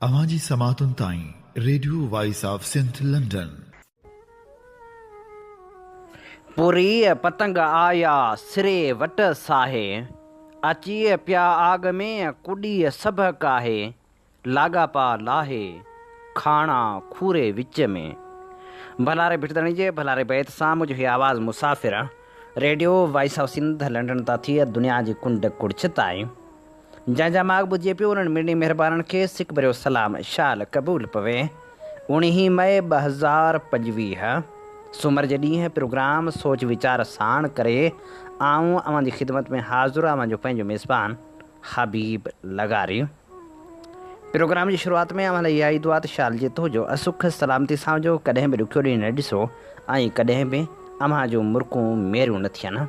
अवाजी समातुन ताई radio voice of Sindh London. पूरी पतंग आया सिरे वट साहे, अची प्या आग में कुड़ी सभ काहे, लागा पा लाहे खाना खूरे विच में। भलारे भिटदणी जे भलारे बैत सां मुझे आवाज़ मुसाफ़िर radio voice of Sindh London ता थी दुनिया जी कुंड कुड़छ ताईं जंहिंजा माग ॿुधे पियो उन्हनि मिड़ी महिरबाननि खे सिक भरियो सलाम शाल क़बूल पवे। 19 मई 2025 सूमर जे ॾींहुं प्रोग्राम सोच वीचार साण करे आऊं अवां जी ख़िदमत में हाज़िर आहियां जो पंहिंजो मेज़बान हबीब लगारी। प्रोग्राम जी शुरूआत में अवां लाइ इहा ई दुआ त शाल जे तोजो असुख सलामती सां जो कॾहिं बि ॾुखियो ॾींहुं न ॾिसो ऐं कॾहिं बि अव्हां जो मुर्कूं मेरियूं न थियनि।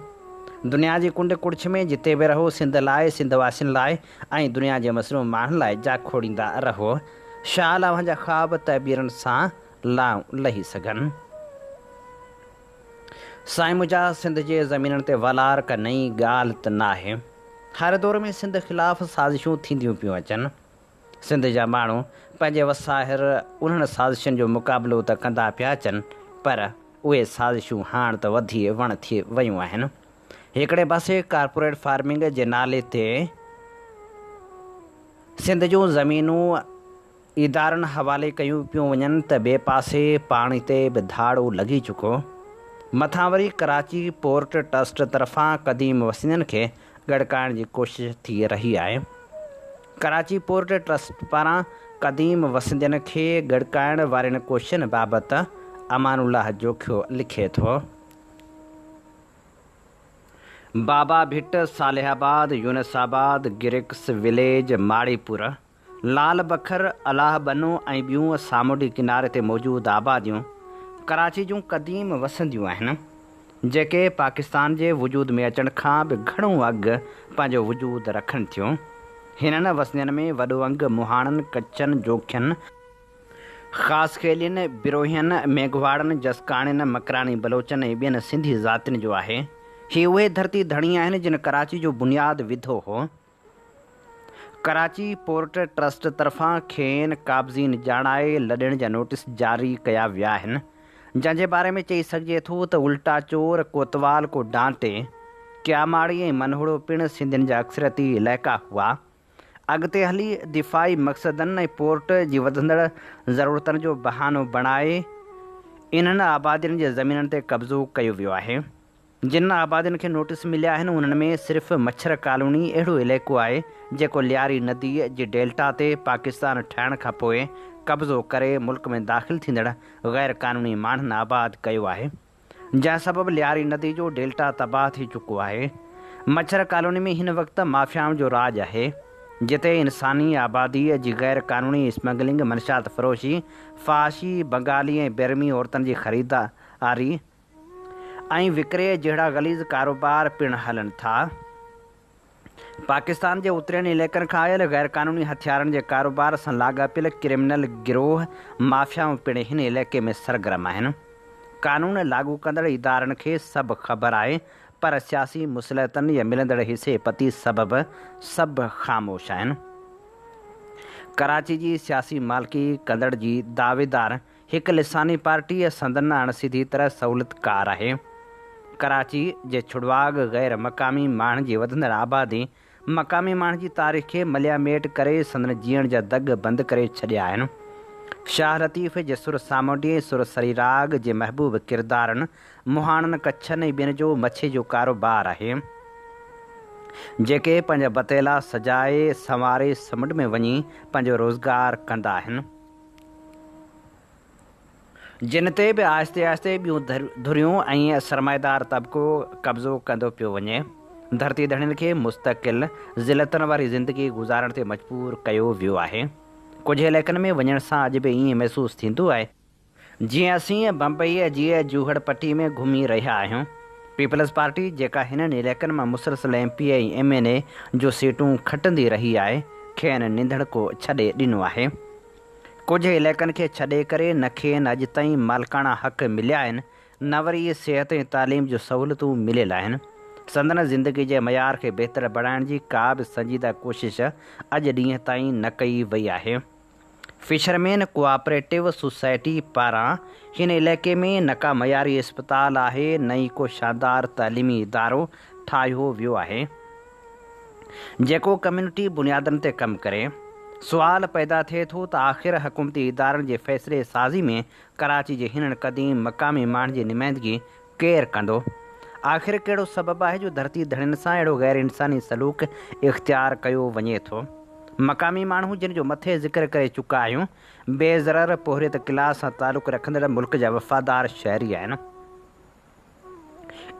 दुनिया जी कुंड कुड़छ में जिते बि रहो सिंध लाइ सिंध वासियुनि लाइ ऐं दुनिया जे मसरूम माण्हुनि लाइ जा खोड़ींदा रहो। शाल अव्हां जा ख़्वाब तइबीरनि सां लही सघनि। साईं मुंहिंजा सिंध जे ज़मीननि ते वलार का नई ॻाल्हि त नाहे। हर दौर में सिंध ख़िलाफ़ साज़िशूं थींदियूं पियूं अचनि। सिंध जा माण्हू पंहिंजे वसाहिर उन्हनि साज़िशुनि जो मुक़ाबिलो त कंदा पिया अचनि, पर उहे साज़िशूं हाणे त वधी वण थी वियूं आहिनि। हिकिड़े पासे कारपोरेट फार्मिंग जे नाले ते सिंध जूं ज़मीनूं इदारनि हवाले कयूं पियूं वञनि त ॿिए पासे पाणी ते बि धाड़ो लॻी चुको। मथां वरी कराची पोर्ट ट्रस्ट तरफ़ां क़दीम वसिंदनि खे गॾकाइण जी कोशिशि थी रही आहे। कराची पोर्ट ट्रस्ट पारां क़दीम वसिंदनि खे गॾकाइण वारनि कोशिशनि बाबति अमानुल्लाह जोखियो लिखे थो। बाबा भिट, सालिहाबाद, यूनिसाबाद, गिरिक्स विलेज, माड़ीपुर, लाल बखर, अलाह बनो ऐं ॿियूं सामुंडी किनारे ते मौजूदु आबादियूं कराची जूं क़दीम वसंदियूं आहिनि, जेके पाकिस्तान जे वजूद में अचण खां बि घणो अॻु पंहिंजो वजूदु रखनि थियूं। हिननि वसंदनि में वॾो अंग मुहाणनि, कच्छनि, जोखियुनि, ख़ासि खेलियुनि, बिरोहियुनि, मेघवाड़नि, जसकाणियुनि, मकरानी बलोचनि ऐं ॿियनि सिंधी ज़ातियुनि जो आहे। ही उहे धरती धणी आहिनि जिन कराची जो बुनियादु विधो हो। कराची पोर्ट ट्रस्ट तरफ़ां खेनि काब्ज़ीन ॼाणाए लॾण जा नोटिस जारी कया विया आहिनि, जंहिंजे बारे में चई सघिजे थो त उल्टा चोर कोतवाल को डांटे क्यामाड़ी ऐं मनहोड़ो पिणु सिंधियुनि जा अक्सरती इलाइक़ा हुआ। अॻिते हली दिफ़ाई मक़सदनि ऐं पोर्ट जी वधंदड़ ज़रूरतनि जो बहानो बणाए इन्हनि आबादियुनि जे ज़मीननि ते कब्ज़ो कयो वियो आहे। जिन आबादियुनि खे नोटिस मिलिया आहिनि उन्हनि में सिर्फ़ु मच्छर कॉलोनी अहिड़ो इलाइक़ो आहे जेको लियारी नदी जी डेल्टा ते पाकिस्तान ठहिण खां पोइ कब्ज़ो करे मुल्क में दाख़िल थींदड़ ग़ैर क़ानूनी माण्हुनि आबाद कयो आहे, जंहिं सबबु लियारी नदी जो डेल्टा तबाह थी चुको आहे। मच्छर कॉलोनी में हिन वक़्तु माफ़ियाउनि जो राज आहे, जिते इंसानी आबादीअ जी ग़ैर क़ानूनी स्मगलिंग, मनशात फ़रोशी, फाशी, बंगाली ऐं बैरमी औरतुनि जी ख़रीदारी ऐं विकिरे जहिड़ा ग़लीज़ कारोबार पिणु हलनि था। पाकिस्तान जे उतरियनि इलाइक़नि खां आयल ग़ैर क़ानूनी हथियारनि जे कारोबार सां लाॻापियल क्रिमिनल गिरोह माफ़ियाऊं पिणु हिन इलाइक़े में सरगर्म आहिनि। क़ानून लागू कंदड़ इदारनि खे सभु ख़बर आहे, पर सियासी मुसलहतनि या मिलंदड़ हिसे पती सबबि सभु ख़ामोश आहिनि। कराची जी सियासी मालिकी कंदड़ जी दावेदार हिकु लिसानी पार्टी संदन अणसिधी तरह सहूलियतकार आहे। कराची जे छुड़वाग ग़ैर मक़ामी माण्हुनि जी वधंदड़ आबादी मक़ामी माण्हुनि जी तारीख़ खे मलियामेट करे संदन जीअण जा दग बंदि करे छॾिया आहिनि। शाह लतीफ़ जे सुर सामुंडी ऐं सुर सरीराग जे महबूब किरदारनि, मुहाणनि, कच्छनि ऐं ॿियनि जो मच्छी जो कारोबार आहे, जेके पंहिंजा बतेला सजाए संवारे समुंड में वञी पंहिंजो रोज़गार कंदा आहिनि, जिन ते बि आहिस्ते आहिस्ते ॿियूं धुरियूं ऐं सरमाएदार तबिको कब्ज़ो कंदो पियो वञे। धरती धड़ियुनि खे मुस्तक़िल ज़िलतनि वारी ज़िंदगी गुज़ारण ते मजबूर कयो वियो आहे। कुझु इलाइक़नि में वञण सां अॼु बि ईअं महसूसु थींदो आहे जीअं असीं बम्बईअ जी जूहड़ पट्टी में घुमी रहिया आहियूं। पीपल्स पार्टी जेका हिननि इलाइक़नि मां मुसलसल MP ऐं MNA जो सीटूं खटंदी रही आहे, खेनि निंधड़ को छॾे ॾिनो आहे। कुझु इलाइक़नि खे छॾे करे न खेनि अॼु ताईं मालिकाना हक़ मिलिया आहिनि, न वरी सिहत ऐं तालीम जूं सहूलियतूं मिलियल आहिनि। संदन ज़िंदगी जे मयार खे बहितर बणाइण जी का बि संजीदा कोशिश अॼु ॾींहं ताईं न कई वई आहे। फिशरमैन कोऑपरेटिव सोसाइटी पारां हिन इलाइक़े में नका मयारी अस्पताल आहे, नई को शानदार तइलीमी इदारो ठाहियो वियो आहे जेको कम्यूनिटी बुनियादनि ते कमु करे। सुवाल पैदा थिए थो त आख़िर हुकूमती इदारनि जे फ़ैसिले साज़ी में कराची जे हिननि क़दीम मक़ामी माण्हुनि जी नुमाइंदगी केरु कंदो? आख़िर कहिड़ो सबबु आहे जो धरती धड़ियुनि सां अहिड़ो गैर इंसानी सलूक इख़्तियार कयो वञे थो? मक़ामी माण्हू जिन जो मथे ज़िक्र करे चुका आहियूं बेज़रर पोहरियत क्लास सां तालुक़ रखंदड़ मुल्क जा वफ़ादार शहरी आहिनि।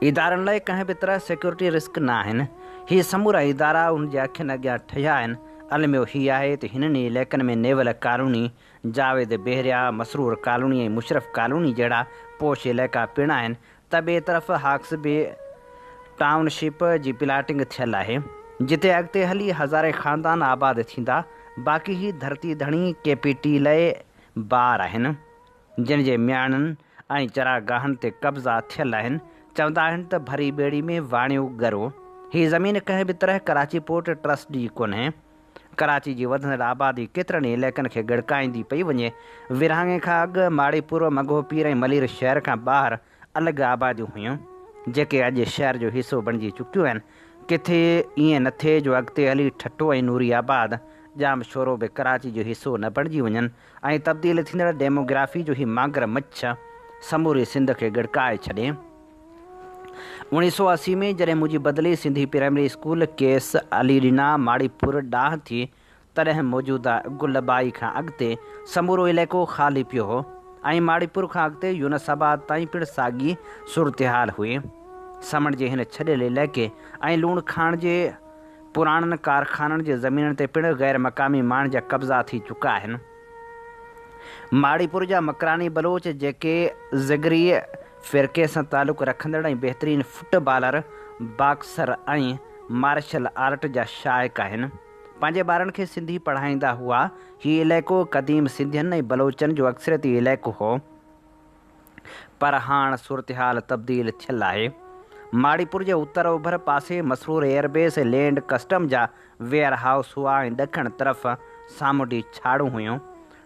इदारनि लाइ कंहिं बि तरह सिक्योरिटी रिस्क न आहिनि। हीअ समूरा इदारा उन जे अखियुनि अॻियां ठहिया आहिनि। अलमियो हीअ आहे त हिननि इलाइक़नि में naval colony, Javed Bahria, Masroor colony ऐं मुशरफ कॉलोनी जहिड़ा पोश इलाइक़ा पिण आहिनि त ॿिए तरफ़ हॉक्सबे टाउनशिप जी प्लाटिंग थियल आहे जिते अॻिते हली हज़ारे ख़ानदान आबाद थींदा। बाक़ी ही धरती धणी केपीटी लाइ बार आहिनि जिन जे म्याणनि ऐं चरागाहनि ते कब्ज़ा थियल आहिनि। चवंदा आहिनि त भरी ॿेड़ी में वाणियो गरो। हीअ ज़मीन कंहिं बि तरह कराची पोर्ट ट्रस्ट जी कोन्हे। कराची जी वधंदड़ आबादी केतिरनि इलाइक़नि खे गड़काईंदी पई वञे। विरहाङे खां अॻु माड़ीपुर, मघोपीर ऐं मलीर शहर खां ॿाहिरि अलॻि आबादियूं हुयूं जेके अॼु शहर जो हिसो बणिजी चुकियूं आहिनि। किथे ईअं न थिए जो अॻिते हली ठठो ऐं नूरी आबाद जाम शोरो बि कराची जो हिसो न बणिजी वञनि ऐं तब्दील थींदड़ डेमोग्राफी जो ही मांगर मच्छ समूरी सिंध खे गड़काए छॾे। 1980 में जॾहिं मुंहिंजी बदिली सिंधी प्राइमरी स्कूल केस अलीडीना माड़ीपुर ॾांहुं थी तॾहिं मौजूदा गुलबाई खां अॻिते समूरो इलाइक़ो ख़ाली पियो हो ऐं माड़ीपुर खां अॻिते यूनसाबाद ताईं पिणु साॻी सूरतहाल हुई। समंड जे हिन छॾियल इलाइक़े ऐं लूण खाण जे पुराणनि कारखाननि जे ज़मीननि ते पिणु गैर मक़ामी माण्हुनि जा कब्ज़ा थी चुका आहिनि। माड़ीपुर जा मकरानी बलोच जेके ज़िगरी फ़िरके सां तालुक़ु रखंदड़ ऐं बहितरीनु फुटबॉलर, बॉक्सर ऐं मार्शल आर्ट जा शाइक़ आहिनि। पंहिंजे ॿारनि खे सिंधी पढ़ाईंदा हुआ। हीउ इलाइक़ो क़दीम सिंधियुनि ऐं बलोचनि जो अक्सरियती इलाइक़ो हो पर हाणे सूरतहाल तब्दील थियल आहे। माड़ीपुर जे उत्तर ओभर पासे मसरूर एयरबेस ऐं लैंड कस्टम जा वेयर हाउस हुआ ऐं ॾखण तरफ़ सामुंडी छाड़ूं हुयूं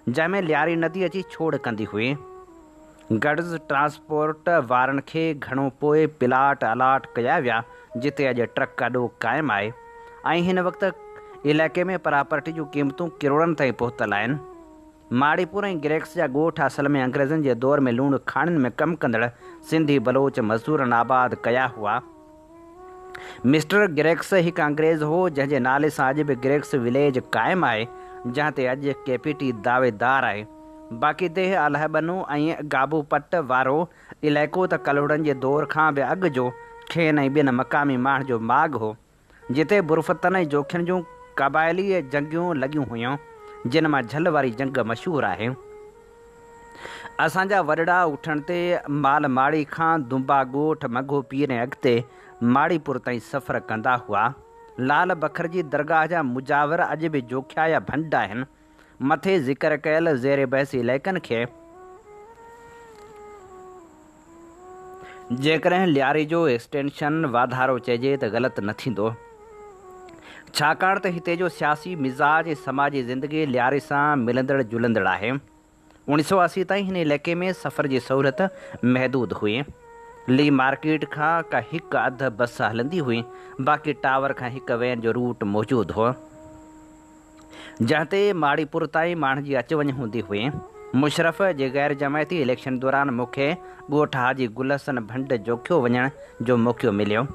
जंहिंमें लियारी नदी अची छोड़ कंदी हुई। गड्स ट्रांसपोर्ट वारनि खे घणो पोइ प्लाट अलाट कया विया जिते अॼु ट्रक अॾो क़ाइमु आहे ऐं हिन वक़्तु इलाइक़े में प्रॉपर्टी जूं क़ीमतूं किरोड़नि ताईं पहुतल आहिनि। माड़ीपुर ऐं ग्रेक्स जा ॻोठ असल में अंग्रेज़नि जे दौर में लूण खाणनि में कमु कंदड़ सिंधी बलोच मज़दूरनि आबाद कया हुआ। मिस्टर ग्रेक्स हिकु अंग्रेज़ हो जंहिंजे नाले सां अॼु बि ग्रेक्स विलेज क़ाइमु आहे जंहिं ते अॼु केपीटी दावेदार आहे। बाक़ी देह अलहबनो ऐं गाबूपट वारो इलाइक़ो त कलोड़नि जे दौर खां बि अॻु जो खेनि ऐं ॿिनि मक़ामी माण्हुनि जो माॻ हो जिते बुरफ़तनि ऐं जोखियुनि जूं क़बाइली जंगियूं लॻियूं हुयूं जिन मां झल वारी जंग मशहूरु आहे। असांजा वॾड़ा उठण ते माल माड़ी खां दुंबा ॻोठ मघो पीर ऐं अॻिते माड़ीपुर ताईं सफ़र कंदा हुआ। लाल बखर जी दरगाह जा मुजावर अॼु बि जोखिया या भंड आहिनि। मथे ज़िक्र कयल ज़ेर बहस इलाइक़नि खे जेकॾहिं लियारी जो एक्सटेंशन वाधारो चइजे त ग़लति न थींदो छाकाणि त हिते जो सियासी मिज़ाज ऐं समाजी ज़िंदगी लियारी सां मिलंदड़ जुलंदड़ आहे। 1980 ताईं हिन इलाइक़े में सफ़र जी सहूलियत महदूद हुई। ली मार्केट खां का हिकु अधु बस हलंदी हुई। बाक़ी टावर खां हिकु वैन जो रूट मौजूदु हो जंहिं ते माड़ीपुर ताईं माण्हुनि जी अचु वञु हूंदी हुई। मुशरफ जे गैर जमायती इलेक्शन दौरान मूंखे ॻोठ हाजी गुलहसन भंड जोखियो वञण जो मौक़ो मिलियो।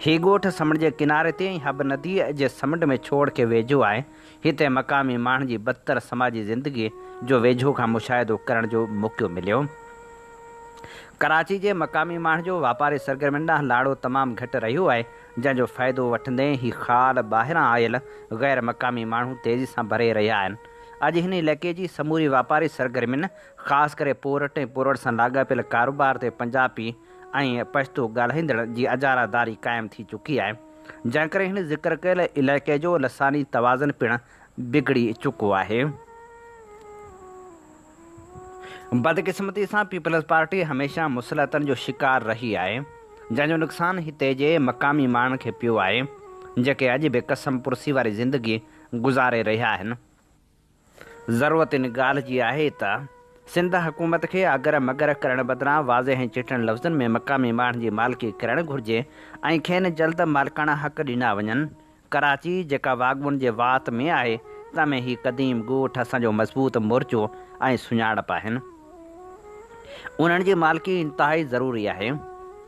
हीउ ॻोठ समुंड जे किनारे ते हब नदीअ जे समुंड में छोड़ खे वेझो आहे। हिते मक़ामी माण्हुनि जी बदतर समाजी ज़िंदगी जो वेझो खां मुशाहिदो करण जो मौक़ो मिलियो। कराची जे मक़ामी माण्हू जो वापारी सरगर्मियुनि ॾांहुं लाड़ो तमामु घटि रहियो आहे जंहिंजो फ़ाइदो वठंदे ही ख़ाल ॿाहिरां आयल गैर मक़ामी माण्हू तेज़ी सां भरे रहिया आहिनि। अॼु हिन इलाइक़े जी समूरी वापारी सरगर्मियुनि ख़ासि करे पोरट ऐं पोरट सां लाॻापियल कारोबार ते पंजाबी ऐं पश्तो ॻाल्हाईंदड़ जी अजारादारी क़ाइमु थी चुकी आहे जंहिं करे हिन ज़िक्र कयल इलाइक़े जो लसानी तवाज़न पिणु बिगड़ी चुको आहे। बदकिस्मती सां पीपल्स पार्टी हमेशह मुसलतनि जो शिकार रही आहे जंहिंजो नुक़सानु हिते जे मक़ामी माण्हुनि खे पियो आहे जेके अॼु बि कसम पुरसी वारी ज़िंदगी गुज़ारे रहिया आहिनि। ज़रूरत इन ॻाल्हि जी आहे त सिंध हुकूमत खे अगर मगर करण बदिरां वाज़े ऐं चिटनि लफ़्ज़नि में मक़ामी माण्हुनि जी मालिकी करणु घुरिजे ऐं खेनि जल्द मालिकाना हक़ ॾिना वञनि। कराची जेका वागुनि जे वात में आहे तंहिंमें ही क़दीम ॻोठ असांजो मज़बूत मोर्चो ऐं सुञाणप आहिनि। उन्हनि जी मालिकी इंतिहाई ज़रूरी आहे।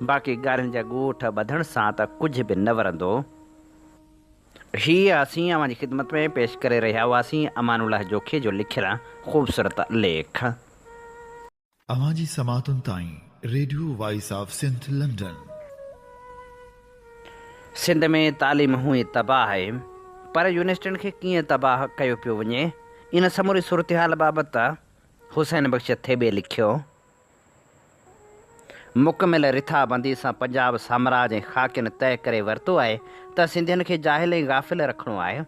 बाक़ी ॻाल्हियुनि जा ॻोठ ॿधण सां त कुझु बि न वरंदो। हीअ असीं अव्हांजी ख़िदमत में पेश करे रहिया हुआसीं अमानुल्लाह जोखे जो लिखियल ख़ूबसूरत लेख। अवां जी समातुनि ताईं radio voice of Sindh London. Sindh में तालीम हुई तबाह आहे, पर यूनिवर्सिटियुनि खे कीअं तबाह कयो पियो वञे, इन समूरी सूरतहाल बाबति हुसैन बख़्श थेबे लिखियो। मुकमिल रिथाबंदी सां पंजाब साम्राज ऐं ख़ाकियुनि तय करे वरितो आहे त सिंधियुनि खे जाहिल ऐं गाफ़िल रखिणो आहे।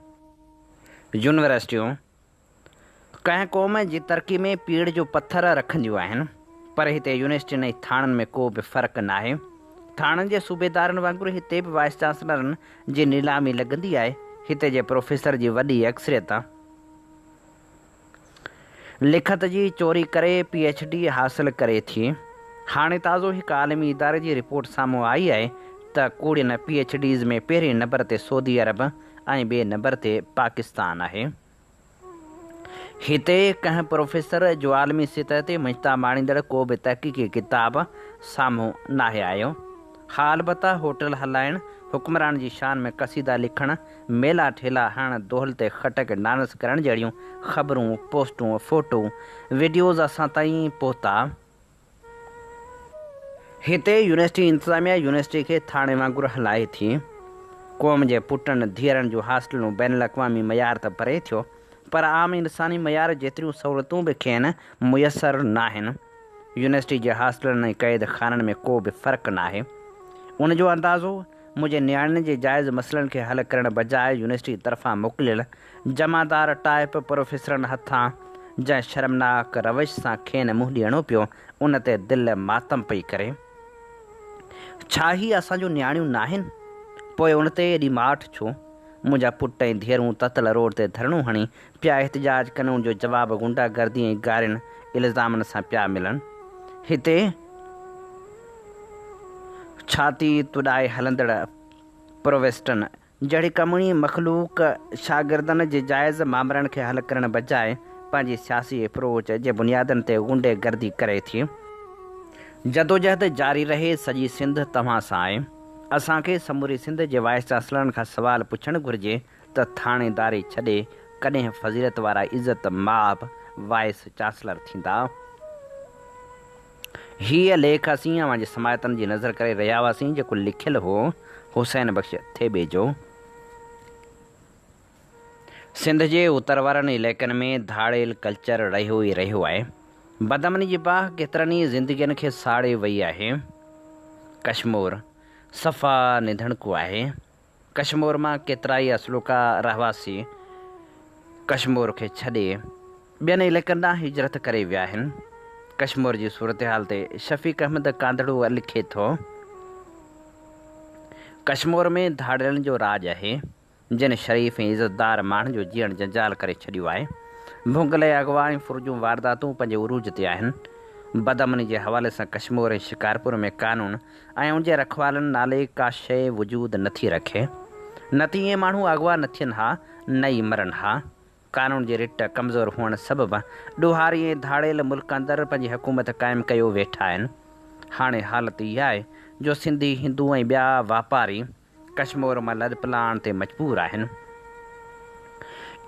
यूनिवर्सिटियूं कंहिं क़ौम जी तरक़ी में पीड़ जो पथर रखंदियूं आहिनि, पर हिते यूनिवर्सिटियुनि ऐं थाणनि में को बि फ़र्क़ु न आहे। थाणनि जे सूबेदारनि वांगुरु हिते बि वाइस चांसलरनि जी नीलामी लॻंदी आहे। हिते जे प्रोफेसर जी वॾी अक्सरियत लिखत जी चोरी करे PhD हासिलु करे थी। हाणे ताज़ो हिकु आलमी इदारे जी रिपोर्ट साम्हूं आई आहे त कूड़ियुनि PhDs में पहिरें नंबर ते सऊदी अरब ऐं ॿिए नंबर ते पाकिस्तान आहे। हिते कंहिं प्रोफेसर जो आलमी सतह ते मुश्ता माणींदड़ को बि तहक़ीक़ी किताब साम्हूं नाहे आयो। हा अलबत्ता होटल हलाइण, हुक्मरान जी शान में क़सीदा लिखण, मेला ठेला हणण, दोहल ते खटक डांस करण जहिड़ियूं ख़बरूं, पोस्टूं, फ़ोटो, वीडियोज़ असां ताईं पहुता। हिते यूनिवर्सिटी इंतिज़ामिया यूनिवर्सिटी खे थाणे वांगुरु हलाए थी। क़ौम जे पुटनि धीअरनि जूं हास्टलूं बैन अक़वामी मयार त परे थियो, पर आम इंसानी मयार जेतिरियूं सहूलियतूं बि खेनि मुयसरु न आहिनि। यूनिवर्सिटी जे हास्टलनि ऐं क़ैद खाननि में को बि फ़र्क़ु न आहे। उनजो अंदाज़ो मुंहिंजे नियाणियुनि जे जाइज़ मसइलनि खे हल करण बजाए यूनिवर्सिटी तरफ़ां मोकिलियल जमादार टाइप प्रोफेसरनि हथां जंहिं शर्मनाक रवश सां खेनि मुंहुं ॾियणो पियो, उन ते दिलि मातम पई करे। छा ही असांजूं नियाणियूं न आहिनि? पोइ उन ते एॾी माठ छो? मुंहिंजा पुट ऐं धीअरूं ततल रोड ते धरणो हणी पिया एहतिजाज कनि। उनजो जवाबु गुंडागर्दी ऐं गारियुनि इल्ज़ामनि सां पिया मिलनि। हिते छाती तुॾाए हलंदड़ प्रोवेस्टनि जहिड़ी कमणी मख़लूक शागिर्दनि जे जाइज़ मामरनि खे हल करण बजाए पंहिंजी सियासी अप्रोच जे बुनियादनि ते गुंडे गर्दी करे थी। जदोजहद जारी रहे। सॼी सिंध तव्हां सां आहे। असांखे समूरी सिंध जे वाइस चांसलरनि खां सुवाल पुछणु घुरिजे त थाणेदारी छॾे कॾहिं फज़ीलत वारा इज़त माब वाइस चांसलर थींदा। हीअ लेख असीं अव्हांजी समायतनि जी नज़र करे रहिया हुआसीं, जेको लिखियलु हो हुसैन बख़्श थेबे जो। सिंध जे उतर वारनि इलाइक़नि में धाड़ेल कल्चर रहियो ई रहियो आहे। बदमनी जी बाह केतिरनि ई ज़िंदगियुनि खे साड़े वई आहे। कश्मीर सफ़ा निधणको आहे। कश्मीर मां केतिरा ई असलुका रहवासी कश्मीर खे छॾे ॿियनि इलाइक़नि ॾांहुं हिजरत करे विया आहिनि। कश्मीर जी सूरतहाल ते शफ़ीक़ अहमद कांदड़ो लिखे थो, कश्मीर में धाड़ेलनि जो राज आहे, जिन शरीफ़ ऐं इज़तदार माण्हुनि जो जीअण जंजाल करे छॾियो आहे। भुंगल ऐं अगवा ऐं फुरजूं वारदातूं पंहिंजे उरूज ते आहिनि। बदमनी जे हवाले सां कश्मीर ऐं शिकारपुर में कानून ऐं उनजे रखवालनि नाले का शइ वजूद नथी रखे। न त इहे माण्हू अगवा न थियनि हा, न ई मरनि हा। कानून जी रिट कमज़ोर हुअण सबबि ॾोहारी ऐं धाड़ेल मुल्क अंदरि पंहिंजी हुकूमत क़ाइमु कयो वेठा आहिनि। हाणे हालत इहा आहे जो सिंधी, हिंदू ऐं ॿिया वापारी कश्मीर मां लॾपलाण ते मजबूर आहिनि।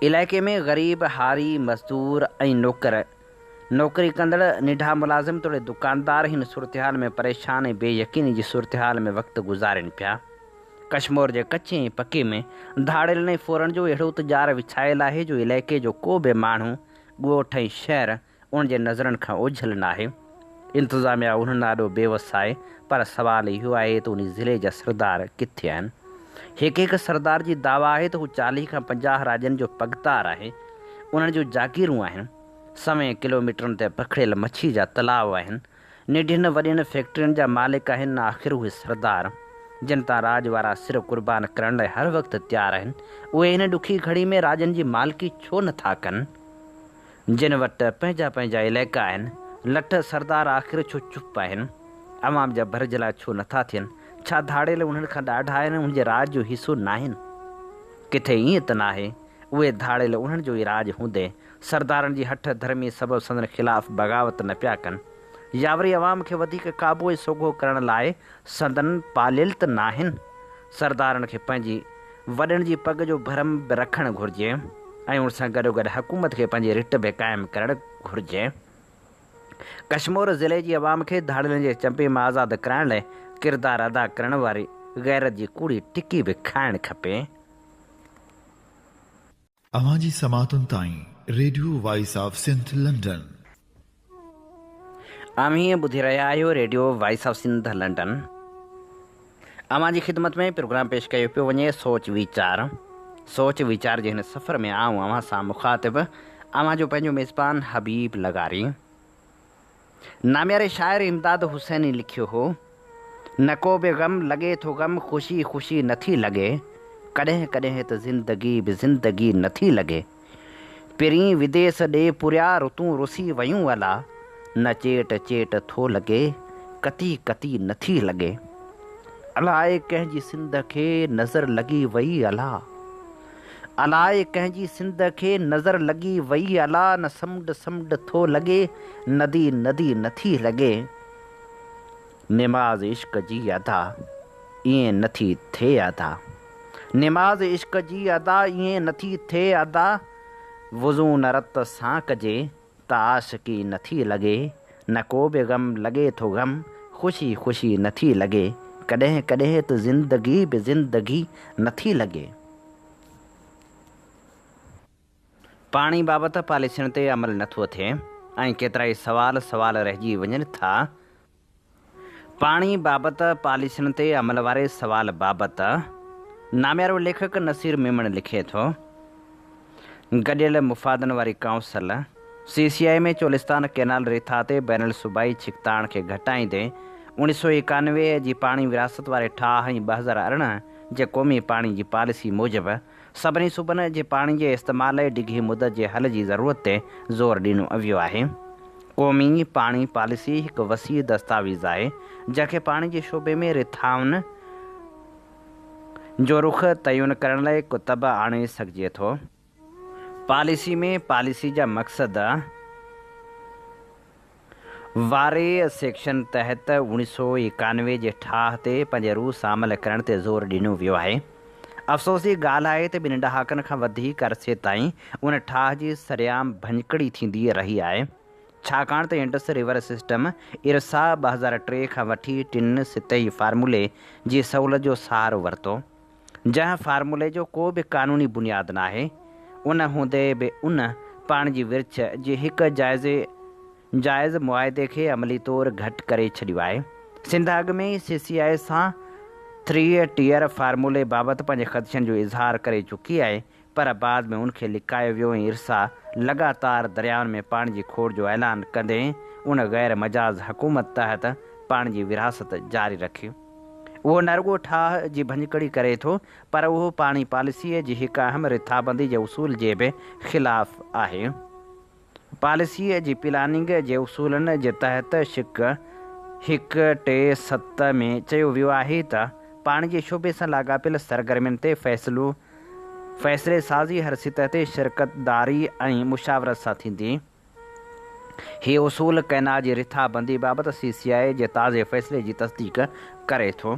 इलाइक़े में ग़रीब, हारी, मज़दूर ऐं नौकरी कंदड़ निढा मुलाज़िम तोड़े दुकानदार हिन सूरतहाल में परेशान ऐं बेयकीनी जी सूरतहाल में वक़्तु गुज़ारनि पिया। कश्मीर जे कचे ऐं पके में धाड़ेलनि ऐं फोरन जो अहिड़ो तजारु विछायल आहे जो इलाइक़े जो को बि माण्हू, ॻोठ ऐं शहर उन जे नज़रनि खां ओझल न आहे। इंतिज़ामिया उन्हनि ॾाढो बेवस आहे, पर सुवालु इहो आहे त उन ज़िले जा सरदार किथे आहिनि। हिकु सरदार जी दावा आहे त हू 40 खां 50 राजनि जो पगतार आहे। उन्हनि जूं जागीरूं आहिनि। 100 किलोमीटरनि ते पखिड़ियल मच्छी जा तलाउ आहिनि। निढियुनि वॾियुनि फैक्ट्रियुनि जा मालिक आहिनि। आख़िर उहे सरदार जिन तां राज वारा सिर क़ुर्बान करण लाइ हर वक़्तु तयारु आहिनि, उहे हिन ॾुखी घड़ी में राजनि जी मालिकी छो नथा कनि? जिन वटि पंहिंजा पंहिंजा इलाइक़ा आहिनि, लठ सरदार आख़िर छो चुप आहिनि? अवाम जा भरजला छो नथा थियनि? छा धाड़ेल उन्हनि खां ॾाढा आहिनि, उन जे राज जो हिसो न आहिनि? किथे ईअं त न आहे उहे धाड़ेल उन्हनि जो ई राज हूंदे सरदारनि जी हठ धर्मी सबबु संदन ख़िलाफ़ बग़ावत न पिया कनि, या वरी अवाम खे वधीक क़ाबू सोघो करण लाइ संदन पालियल त न आहिनि? सरदारनि खे पंहिंजी वॾनि जी पग जो भरम बि रखणु घुरिजे ऐं उन सां गॾोगॾु हुकूमत खे पंहिंजी रिट बि क़ाइमु करणु घुरिजे। कश्मीर ज़िले जी अवाम खे धाड़ेलनि जे चंपे मां आज़ादु कराइण लाइ किरदारु अदा करण वारी गैरत जी कूड़ी टिकी बि खाइणु खपे। अवां जी समातुनि ताईं radio voice of Sindh London. हीअं ॿुधी रहिया आहियो radio voice of Sindh London. अवां जी ख़िदमत में प्रोग्राम पेश कयो पियो वञे सोच वीचार जे हिन सफ़र में आऊं अवां सां मुखातिब अवां जो पंहिंजो मेज़बान हबीब लगारी। नाम्यारे शाइर इमदाद हुसैनी लिखियो हो, न को बि ग़म लॻे थो ग़म ख़ुशी ख़ुशी नथी लॻे, कॾहिं कॾहिं त ज़िंदगी बि ज़िंदगी नथी लॻे। पहिरीं विदेस ॾे पुरिया ऋतूं रुसी वयूं अला, न चेट चेट थो लॻे, कती कती नथी लॻे। अलाए कंहिंजी सिंध खे नज़र लॻी वई अला, अलाए कंहिंजी सिंध खे नज़र लॻी वई अला, न समुंड समुंड थो लॻे, नदी नदी नथी लॻे। निमाज़ इश्क जी अदा ईअं नथी थिए अदा, निमाज़ इश्क जी अदा ईअं नथी थिए अदा, वुज़ू न रत सां कजे त आशिकी नथी लॻे, न को बि ग़म लॻे थो ग़म ख़ुशी ख़ुशी नथी लॻे, कॾहिं कॾहिं त ज़िंदगी बि ज़िंदगी नथी लॻे। पाणी बाबति पॉलिसियुनि ते अमल नथो थिए ऐं केतिरा ई सवाल रहिजी वञनि था। पाणी बाबति पॉलिसियुनि ते अमल वारे सवाल बाबति नाम्यारो लेखक नसीर मेमण लिखे थो, गॾियल मुफ़ादनि वारी काउंसिल CCI में चोलिस्तान कैनाल रिथा ते बैनल सूबाई छिकताण खे घटाईंदे 1991 जी पाणी विरासत वारे ठाह ऐं 2018 जे क़ौमी पाणी जी पॉलिसी मूजिबि सभिनी सूबनि जे पाणी जे इस्तेमाल लाइ डिघी मुदत जे हल जी ज़रूरत ते ज़ोर ॾिनो वियो आहे। क़ौमी पाणी पॉलिसी हिकु वसीह दस्तावेज़ आहे जंहिंखे पाणी जे शोबे में रिथाउनि जो रुख तयुन करण लाइ कुतब आणे सघिजे थो। पॉलिसी में पॉलिसी जा मक़सद वारे सेक्शन तहत 1991 जे ठाह ते पंहिंजे रूह सां अमल करण ते ज़ोर ॾिनो वियो आहे। अफ़सोस जी ॻाल्हि आहे त ॿिनि ॾहाकनि खां वधीक अरसे ताईं उन ठाह जी सरेआम भञकड़ी थींदी रही आहे, छाकाणि त इंडस रिवर सिस्टम इरसा 2003 खां वठी 3 सितही फार्मूले जी सहूलियत जो सहारो वरितो, जंहिं फार्मूले जो को बि क़ानूनी बुनियादु न आहे। उन हूंदे बि उन पाणी जी विर्छ जे हिकु जाइज़ मुआइदे खे अमली तौरु घटि करे छॾियो आहे। सिंध अॻु में ई CCI सां 3 टियर फार्मूले बाबति पंहिंजे ख़दशनि जो इज़हार करे चुकी आहे, पर बाद में उनखे लिकायो वियो ऐं इरसा लगातार दरियाउनि में पाणी जी खोड़ जो ऐलान कंदे उन गैर मजाज़ हुकूमत तहत पाणी जी विरासत जारी रखी। उहो न रुॻो ठाह जी भञकड़ी करे थो, पर उहो पाणी पॉलिसीअ जी हिकु अहम रिथाबंदी जे उसूल जे बि ख़िलाफ़ु आहे। पॉलिसीअ जी प्लानिंग जे उसूलनि जे तहत शिक 137 में चयो वियो आहे त पाणी जे शोबे सां लाॻापियल सरगर्मियुनि ते फ़ैसिले साज़ी हर सतह ते शिरकतदारी ऐं मुशावरत सां थींदी। हीउ उसूल कैनाल जी रिथाबंदी बाबति CCI जे ताज़े फ़ैसिले जी तस्दीक करे थो,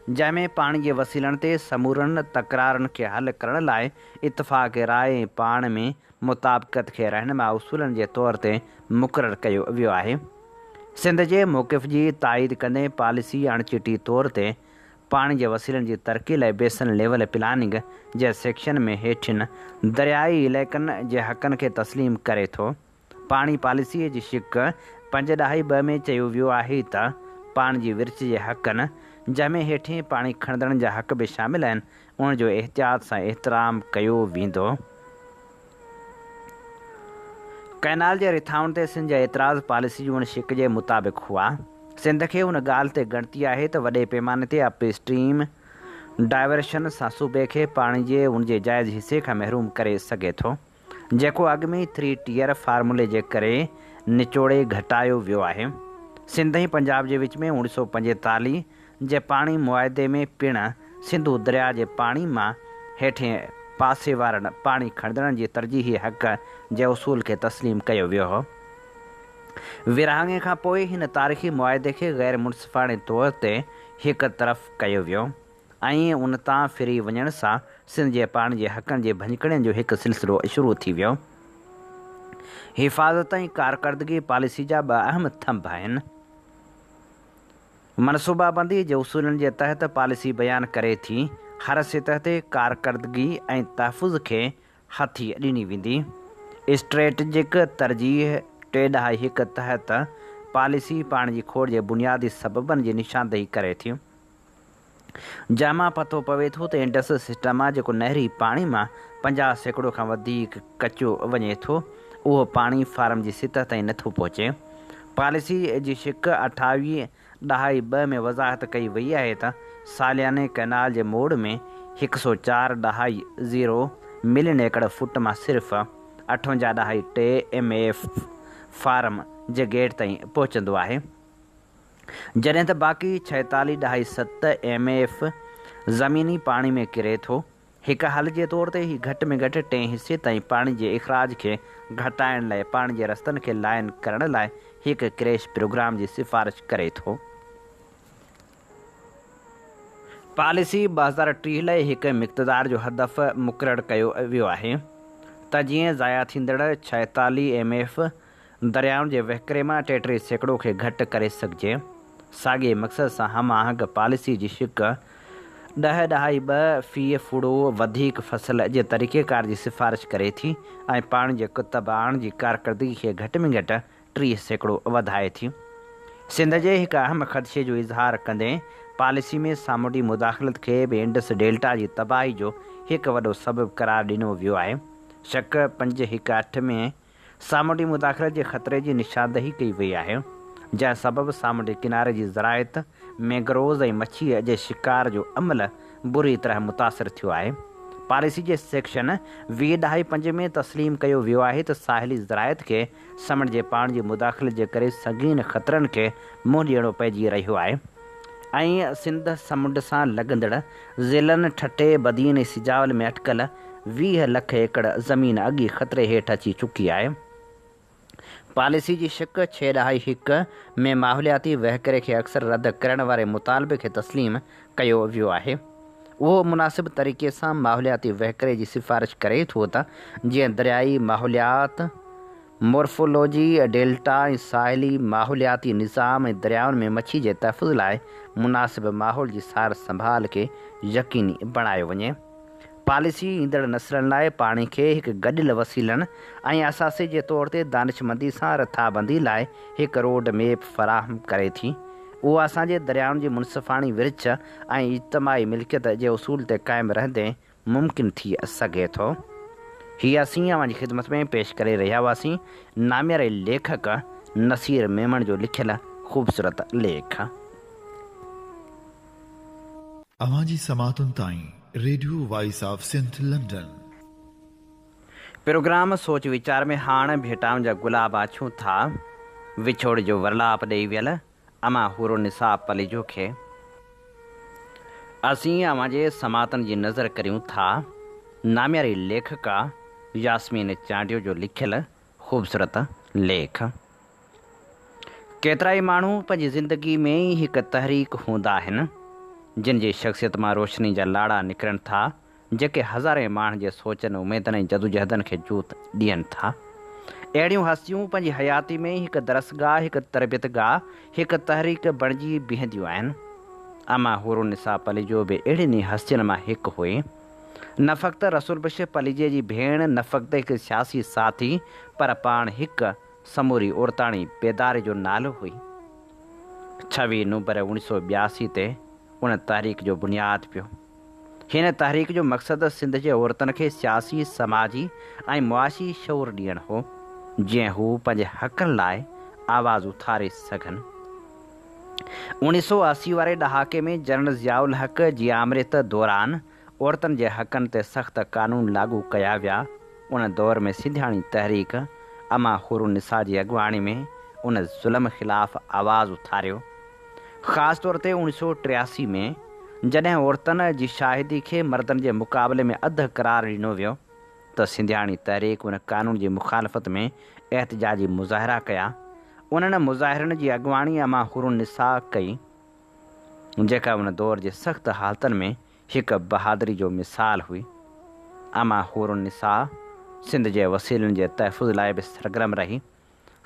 जंहिंमें पाणी जे वसीलनि ते समूरनि तकरारनि खे हल करण लाइ इतफ़ाक़ राय ऐं पाण में मुताबिक़त खे रहनुमा उसूलनि जे तौर ते मुक़ररु कयो वियो आहे। सिंध जे मौक़िफ़ जी ताईद कंदे पॉलिसी अणचिटी तौर ते पाणी जे वसीलनि जी तरक़ी लाइ बेसन लेवल प्लानिंग जे सेक्शन में हेठियुनि दरियाई इलाइक़नि जे हक़नि खे तस्लीम करे थो। पाणी पॉलिसीअ जी शिक 5.2 में चयो वियो आहे त पाणी जी विर्छ जे हक़नि, जंहिंमें हेठिएं पाणी खणंदड़नि जा हक़ बि शामिलु आहिनि, उन जो एहतियात सां एतिराम कयो वेंदो। कैनाल जे रिथाउनि ते सिंध जा एतिराज़ पॉलिसी जी उन शिक जे मुताबिक़ हुआ। सिंध खे उन ॻाल्हि ते ॻणती आहे त वॾे पैमाने ते अपस्ट्रीम डाइवर्शन सां सूबे खे पाणी जे उन जे जाइज़ हिसे खां महरूम करे सघे थो। जेको अॻु में 3 टियर फार्मूले जे करे निचोड़े घटायो वियो आहे। सिंध ऐं पंजाब जे विच में 1945 जे पाणी मुआदे में पिणु सिंधु दरिया जे पाणी मां हेठि पासे वारनि पाणी खणंदड़नि जी तरजीही हक़ जे उसूल खे तस्लीम कयो वियो हो। विरहाङे खां पोइ हिन तारीख़ी मुआदे खे ग़ैर मुनसिफ़ाणे तौर ते हिकु तरफ़ कयो वियो ऐं उन तां फिरी वञण सां सिंध जे पाणी जे हक़नि जे भञकड़नि जो हिकु सिलसिलो शुरू थी वियो। हिफ़ाज़त ऐं कारकर्दगी पॉलिसी जा ॿ अहम थंभ आहिनि। मनसूबाबंदी जे उसूलनि जे तहत पॉलिसी बयानु करे थी हर सतह ते कारकर्दगी ऐं तहफ़ुज़ खे हथी ॾिनी वेंदी। स्ट्रेटजिक तरजीह 2.1 तहत पॉलिसी पाणी जी खोड़ जे बुनियादी सबबनि जी निशानदेही करे थी। जंहिंमां पतो पवे थो त इंडस सिस्टम आहे जेको नहरी पाणी मां 50% खां वधीक कचो वञे थो, उहो पाणी फार्म जी सतह ताईं नथो पहुचे। पॉलिसी जी शिक 28.2 में वज़ाहत कई वई आहे त सालियाने कैनाल जे मोड़ में 104.0 मिलियन एकड़ फुट मां सिर्फ़ु 58.3 MAF फार्म जे गेट ताईं पहुचंदो आहे, जॾहिं त बाक़ी 46.7 MAF ज़मीनी पाणी में किरे थो। हिकु हल जे तौर ते ही घटि में घटि 3 हिसे ताईं पाणी जे इख़राज खे घटाइण लाइ पाणी जे रस्तनि खे लाइन करण लाइ हिकु क्रैश प्रोग्राम जी सिफ़ारिश करे थो। पॉलिसी 2030 लाइ हिकु मिक़दार जो हदफ़ मुक़ररु कयो वियो आहे त जीअं ज़ाया थींदड़ 46 MAF दरियाउनि जे वहिकिरे मां 33% खे घटि करे सघिजे। साॻिए मक़सद सां हम आहंग पॉलिसी जी शिक 10.2 फीफुड़ो वधीक फसल जे तरीक़ेकार जी सिफ़ारिश करे थी ऐं पाणी जे कुतबाण जी कारकर्दगी खे घटि में घटि 30% वधाए थी। सिंध जे हिकु अहम ख़दशे जो इज़हार कंदे पॉलिसी में सामूंडी मुदाख़लत खे बि इंडस डेल्टा जी तबाही जो हिकु वॾो सबबु क़रार ॾिनो वियो आहे। शक 518 में सामूंडी मुदाख़लत जे ख़तरे जी निशानदेही कई वई आहे, जंहिं सबबु सामूंडी किनारे जी ज़राइत, मैंग्रोव ऐं मच्छीअ जे शिकार जो अमल बुरी तरह मुतासिर थियो आहे। पॉलिसी जे सेक्शन 20.5 में तस्लीम कयो वियो आहे त साहिली ज़राइत खे समुंड जे पाणी जी मुदाख़लत जे करे संगीन ख़तरनि खे मुंहुं ॾियणो पइजी रहियो आहे ऐं सिंध समुंड सां लॻंदड़ ज़िलनि ठटे बदीन ऐं सिजावल में अटकल 20 लख एकड़ ज़मीन अॻी ख़तरे हेठि अची चुकी आहे। पॉलिसी जी शिक 6.1 में माहौलियाती वहिकरे खे अक्सर रद्द करण वारे मुतालबे खे तस्लीम कयो वियो आहे। उहो मुनासिब तरीक़े सां माहौलियाती वहिकरे जी सिफ़ारिश करे थो त जीअं दरियाई माहौलियात, मोर्फोलॉजी, डेल्टा ऐं साहिली माहौलियाती निज़ाम ऐं दरियाउनि में मच्छी जे तहफ़ुज़ लाइ मुनासिब माहौल जी सार संभाल खे यकीनी बणायो वञे। पॉलिसी ईंदड़ नसलनि लाइ पाणी खे हिकु गॾियल वसीलनि ऐं असासे जे तौर ते दानिशमंदी सां रथाबंदी लाइ हिकु रोड मैप फ़राहम करे थी। उहो असांजे दरियाउनि जी मुनसिफ़ाणी विर्छ ऐं इज्तमाही मिल्कियत जे उसूल ते क़ाइमु रहंदे मुमकिन थी सघे थो। हीअ असीं अव्हांजी ख़िदमत में पेश करे रहिया हुआसीं नामियारे लेखक नसीर मेमण जो लिखियल ख़ूबसूरत लेख। अवांजी समातुनि ताईं radio voice of Sindh London. Programme सोच वीचार में हाणे भेटाउनि जा गुलाब आछूं था विछोड़ जो वरलाप ॾेई वियल अमा हुरो निसाब पलिजो खे असीं अव्हांजे समातनि जी नज़र करियूं था नामियारी लेखका यास्मीन चांडियो जो लिखियल ख़ूबसूरत लेख। केतिरा ई माण्हू पंहिंजी ज़िंदगी में ई हिकु तहरीक हूंदा आहिनि जिन जी शख़्सियत मां रोशनी जा लाड़ा निकिरनि था, जेके हज़ारे माण्हुनि जे सोचनि उमेदनि ऐं जदोजहदनि खे जोत ॾियनि था। अहिड़ियूं हस्तियूं पंहिंजी हयाती में हिकु दरसगाह, हिकु तरबियतगाह, हिकु तहरीक बणिजी बीहंदियूं आहिनि। अमा हुरो निसा पलिजो बि अहिड़ियुनि हस्तियुनि मां हिकु हुई। न फ़क़्ति रसूल बशीर पलिजे जी भेण, न फ़क़्ति हिकु सियासी साथी, पर पाण हिकु समूरी औरताणी बेदारे जो नालो हुई। 26 नवंबर 1982 ते उन तहरीक जो बुनियादु पियो। हिन तहरीक जो मक़सदु सिंध जे औरतुनि खे सियासी, समाजी ऐं मुआशी शौर ॾियणु हो, जीअं हू पंहिंजे हक़नि लाइ आवाज़ उथारे सघनि। 1980 वारे ॾहाके में जनरल ज़ियाउल हक़ जी आमरियत दौरान औरतुनि जे हक़नि ते सख़्त क़ानून लागू कया विया उन दौर में सिंधियाणी तहरीक अमा हुरुनिसा जी अॻुवाणी में उन ज़ुल्म ख़िलाफ़ आवाज़ उथारियो। ख़ासि तौर ते 1983 में जॾहिं औरतुनि जी शाहिदी खे मर्दनि जे मुक़ाबले में अधु करार ॾिनो वियो त सिंधियाणी तहरीक उन क़ानून जी मुखालफ़त में एहतिजाजी मुज़ाहिरा कया। उन्हनि मुज़ाहिरनि जी अॻुवाणी अमा हुरुनिसा कई, जेका उन दौर जे सख़्तु हालतुनि में हिकु बहादुरी जो मिसाल हुई। अमा हुरुनिसा सिंध जे वसीलनि जे तहफ़ुज़ लाइ बि सरगर्म रही।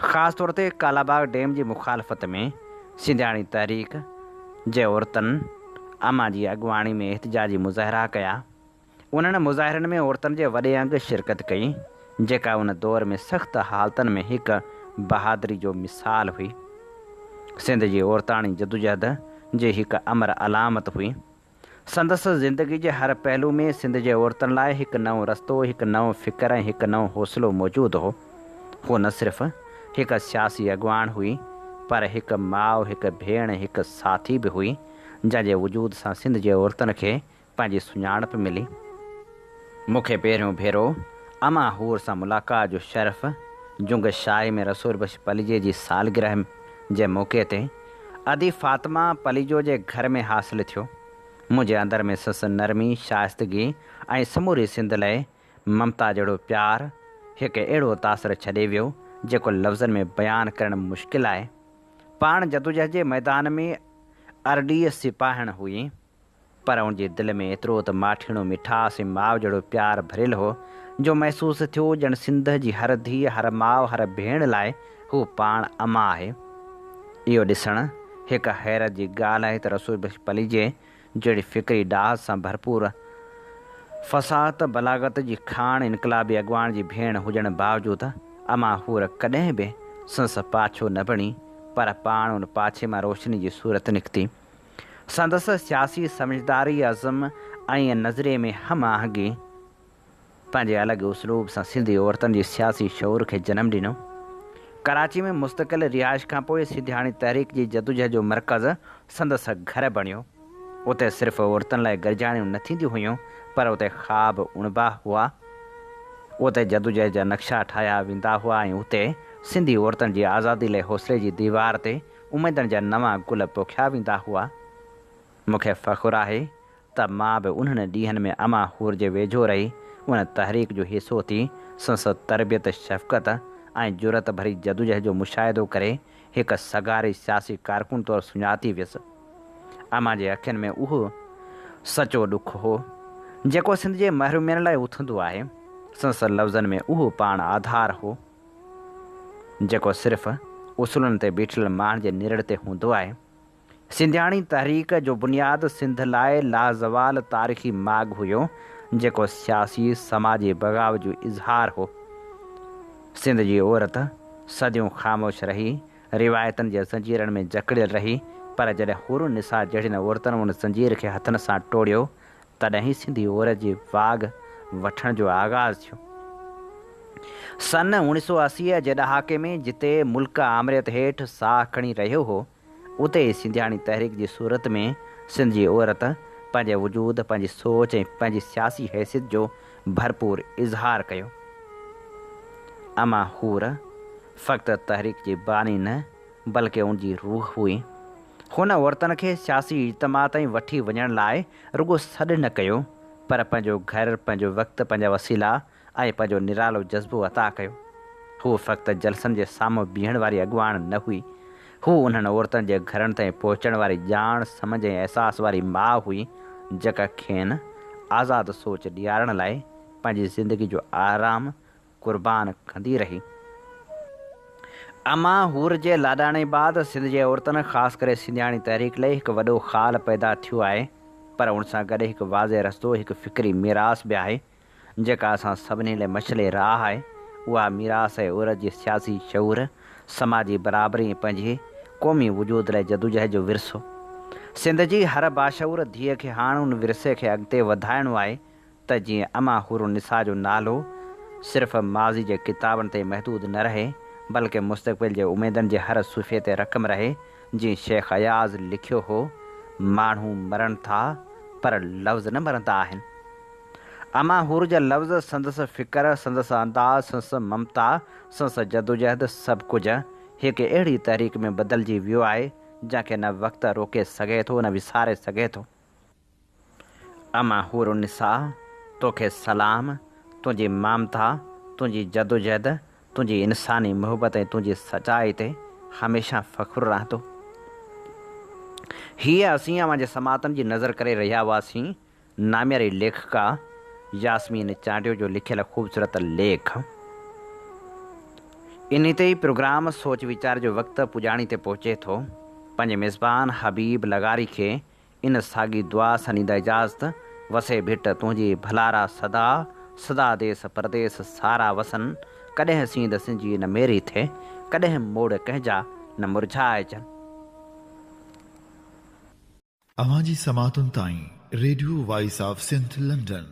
ख़ासि तौर ते कालाबाग डैम जी मुखालफ़त में सिंधियाणी तहरीक जे औरतुनि अमा जी अॻुवाणी में एहतिजाजी मुज़ाहिरा कया। उन्हनि मुज़ाहिरनि में औरतुनि जे वॾे अंग शिरकत कई, जेका उन दौर में सख़्तु हालतुनि में हिकु बहादुरी जो मिसाल हुई। सिंध जी औरताणी जदोजहद जी हिकु अमर अलामत हुई। संदसि ज़िंदगी जे हर पहलू में सिंध जे औरतुनि लाइ हिकु नओं रस्तो, हिकु नओं फ़िक्र ऐं हिकु नओं हौसलो मौजूदु हो। हू न सिर्फ़ु हिकु सियासी अॻुवाण हुई, पर हिकु माउ, हिकु भेण, हिकु साथी बि हुई, जंहिंजे वजूद सां सिंध जे औरतुनि खे पंहिंजी सुञाणप मिली। मूंखे पहिरियों भेरो अमा हूर सां मुलाक़ात जो शरफ़ जुंग शाही में रसूल बख्श पलीजे जी सालगिरह जे मौक़े ते अदी फ़ातिमा पलीजो जे घर में हासिलु थियो। मुंहिंजे अंदर में सस नरमी, शाइस्तगी ऐं समूरी सिंध लाइ ममता जहिड़ो प्यारु हिकु अहिड़ो तासिर छॾे वियो जेको लफ़्ज़नि में बयानु करणु मुश्किल आहे। पाण जदोजहद जे मैदान में अरड़ीह सिपाहिण हुई, पर उनजे दिलि में एतिरो त माठीणो मिठास ऐं माउ जहिड़ो प्यारु भरियलु हो जो महसूसु थियो ॼण सिंध जी हर धीउ, हर माउ, हर भेण लाइ हू पाण अमा आहे। इहो ॾिसणु हिकु हैरत जी ॻाल्हि आहे त रसूल बख्श पलीजे जहिड़ी फ़िक्री डाह सां भरपूर फ़साहत बलागत जी खाण इनकलाबी अॻुवाण जी भेण हुजण बावजूदि अमा हूर कॾहिं बि संस पाछो न बणी, पर पाण उन पाछे मां रोशनी जी सूरत निकिती। संदसि सियासी समझदारी, अज़म ऐं नज़रिए में हम आहंगी पंहिंजे अलॻि उसलूब सां सिंधी औरतुनि जी सियासी शौर खे जनमु ॾिनो। कराची में मुस्तक़िल रिहाइश खां पोइ सिंधियाणी तहरीक जी जदोजहद जो मर्कज़ संदसि घर बणियो। उते सिर्फ़ु औरतुनि लाइ गरजाणियूं न थींदियूं हुयूं, पर उते ख़्वाब उणिबा हुआ। उते जदोजहद जा नक्शा ठाहिया वेंदा हुआ ऐं उते सिंधी औरतुनि जी आज़ादी लाइ हौसले जी दीवार ते उमेदनि जा नवां गुल पोखिया वेंदा हुआ। मूंखे फ़ख़ुरु आहे त मां बि उन्हनि ॾींहंनि में अमा हूर जे वेझो रही उन तहरीक जो हिसो थी संसद तरबियत, शफ़क़त ऐं जुरत भरी जदोजहद जो मुशाहिदो करे हिकु सगारी सियासी कारकुन तौरु सुञाती वियुसि। अमा जे अखियुनि में उहो सचो ॾुखु हो जेको सिंध जे महरूमियुनि लाइ उथंदो आहे। संसद लफ़्ज़नि में उहो पाण आधार हो जेको सिर्फ़ु उसूलनि ते बीठल माण्हुनि जे निरड़ ते हूंदो आहे। सिंधियाणी तहरीक जो बुनियादु सिंध लाइ लाज़वाल तारीख़ी माॻ हुयो जेको सियासी समाजी बग़ावत जो इज़हार हो। सिंध जी औरत सदियूं ख़ामोश रही, रिवायतनि जे ज़ंजीरनि में जकड़ियल रही, पर जॾहिं हुरुनिसा जहिड़ियुनि औरतुनि उन ज़ंजीर खे हथनि सां टोड़ियो तॾहिं सिंधी औरत जी वाघ वठण जो आगाज़ थियो। सन 1980 जे ॾहाके में जिते मुल्क आमरियत हेठि साह खणी रहियो हो, उते सिंधियाणी तहरीक जी सूरत में सिंध जी औरत पंहिंजे वजूद, पंहिंजी सोच ऐं पंहिंजी सियासी हैसियत जो भरपूर इज़हार कयो। अमा हूर फ़क़्ति तहरीक जी बानी न बल्कि उनजी रूह हुई। हुन औरतुनि खे सियासी इज्तमा ताईं वठी वञण लाइ रुॻो सॾु न कयो, पर पंहिंजो घरु, पंहिंजो वक़्तु, पंहिंजा वसीला ऐं पंहिंजो निरालो जज़्बो अता कयो। हू फ़क़्ति जलसनि जे साम्हूं बीहण वारी अॻुवाण न हुई, हू उन्हनि औरतुनि जे घरनि ताईं पहुचण वारी ॼाण, सम्झ ऐं अहसास वारी माउ हुई जेका खेनि आज़ादु सोच ॾियारण लाइ पंहिंजी ज़िंदगी जो आराम क़ुर्बान कंदी रही। अमा हूर जे लाॾाणे बाद सिंध जे औरतुनि, ख़ासि करे सिंधियाणी तहरीक लाइ हिकु वॾो ख़ाल पैदा थियो आहे, पर उन सां गॾु हिकु वाज़े रस्तो, हिकु फ़िक्री मीरास बि आहे जेका असां सभिनी लाइ मछले राह आहे। उहा मीरास आहे औरत जी सियासी शऊर, समाजी बराबरी ऐं पंहिंजे क़ौमी वजूद लाइ जदोजहद जो विरसो। सिंध जी हर बाशऊर धीअ खे हाणे उन विरसे खे अॻिते वधाइणो आहे त जीअं अमा हुरुनिसा जो नालो सिर्फ़ु माज़ी जे किताबनि ते महदूद न रहे, बल्कि मुस्तक़बिल जे उमेदनि जे हर सुफ़े ते रक़म रहे। जीअं शेख अयाज़ लिखियो हो, माण्हू मरनि था पर लफ़्ज़ न मरंदा आहिनि। अमा हुर जा लफ़्ज़ संदसि फ़िक्र संदसि अंदाज़ संदसि ममता संदसि जदोजहद सभु कुझु हिकु अहिड़ी तहरीक में बदिलजी वियो आहे जंहिंखे न वक़्तु रोके सघे थो न विसारे सघे थो। अमा हुर निसा तोखे सलाम, तुंहिंजी ममता, तुंहिंजी जदोजहद, तुंहिंजी इंसानी मुहबत ऐं तुंहिंजी सचाई ते हमेशह फ़ख़ुरु रहंदो। हीअ असीं अवां जे समातनि जी नज़र करे रहिया हुआसीं नाम्यारी लेखिका यास्मीन चांडियो जो लिखियल ख़ूबसूरत लेख। इन ते ई प्रोग्राम सोच वीचार जो वक़्तु पुॼाणी ते पहुचे थो। पंहिंजे मेज़बान हबीब लगारी खे इन साॻी दुआ सनीदा इजाज़त। वसे भिट तुंहिंजी भलारा सदा सदा देस परदेस सारा वसन। कॾहिं सींद सिंजी न मेरी थिए, कॾहिं मोड़ कंहिंजा न मुरझाए अचनि। अवां जी समातुनि ताईं radio voice of Sindh London